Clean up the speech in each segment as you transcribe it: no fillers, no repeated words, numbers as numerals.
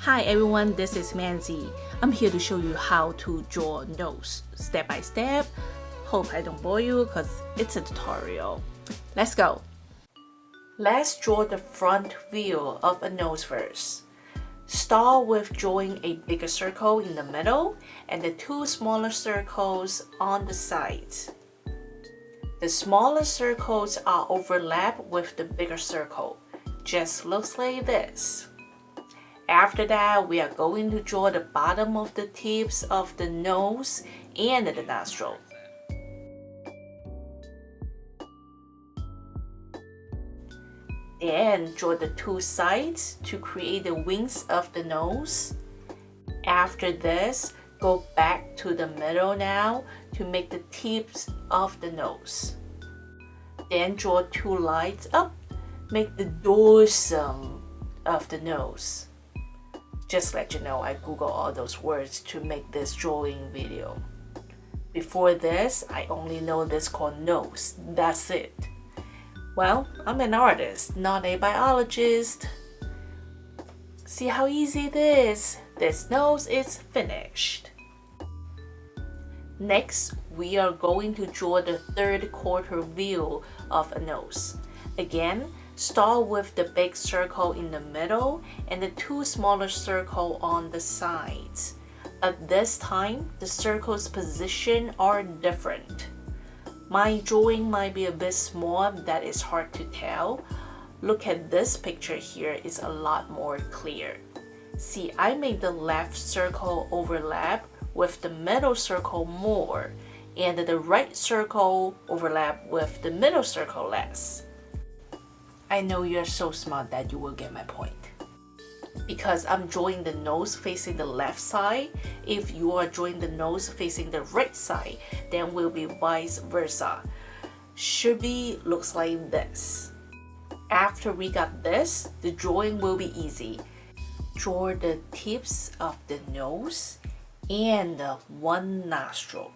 Hi everyone, this is Manzi. I'm here to show you how to draw nose step by step. Hope I don't bore you because it's a tutorial. Let's go. Let's draw the front view of a nose first. Start with drawing a bigger circle in the middle and the two smaller circles on the sides. The smaller circles are overlapped with the bigger circle. Just looks like this. After that, we are going to draw the bottom of the tips of the nose and the nostril. Then draw the two sides to create the wings of the nose. After this, go back to the middle now to make the tips of the nose. Then draw two lines up, make the dorsum of the nose. Just let you know, I Google all those words to make this drawing video. Before this, I only know this called nose. That's it. Well, I'm an artist, not a biologist. See how easy it is? This nose is finished. Next, we are going to draw the third quarter view of a nose. Again, start with the big circle in the middle and the two smaller circles on the sides. At this time, the circles' position are different. My drawing might be a bit small, that is hard to tell. Look at this picture here, it's a lot more clear. See, I made the left circle overlap with the middle circle more, and the right circle overlap with the middle circle less. I know you're so smart that you will get my point. Because I'm drawing the nose facing the left side, if you are drawing the nose facing the right side, then will be vice versa. Should be looks like this. After we got this, the drawing will be easy. Draw the tips of the nose and one nostril.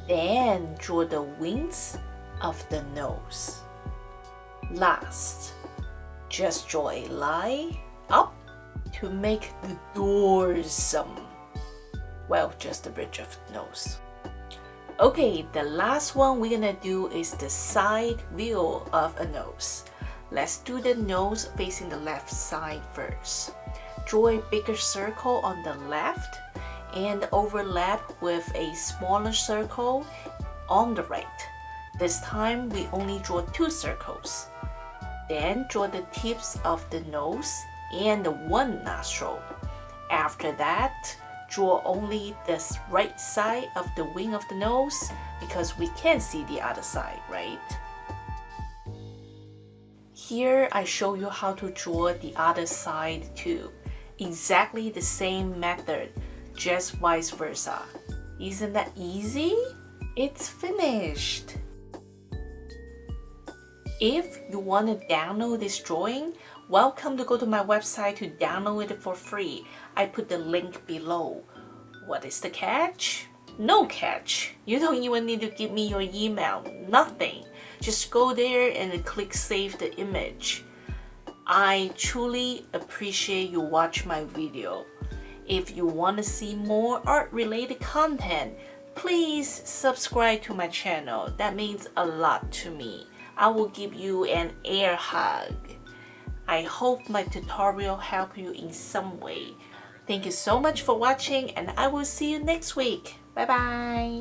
Then draw the wings of the nose. Last, just draw a line up to make the dorsum. Well, just the bridge of the nose. Okay, the last one we're gonna do is the side view of a nose. Let's do the nose facing the left side first. Draw a bigger circle on the left and overlap with a smaller circle on the right. This time we only draw two circles. Then draw the tips of the nose and the one nostril. After that, draw only this right side of the wing of the nose because we can't see the other side, right? Here I show you how to draw the other side too. Exactly the same method, just vice versa. Isn't that easy? It's finished. If you want to download this drawing, welcome to go to my website to download it for free. I put the link below. What is the catch? No catch. You don't even need to give me your email. Nothing. Just go there and click save the image. I truly appreciate you watch my video. If you want to see more art related content, please subscribe to my channel. That means a lot to me. I will give you an air hug. I hope my tutorial helped you in some way. Thank you so much for watching and I will see you next week. Bye bye.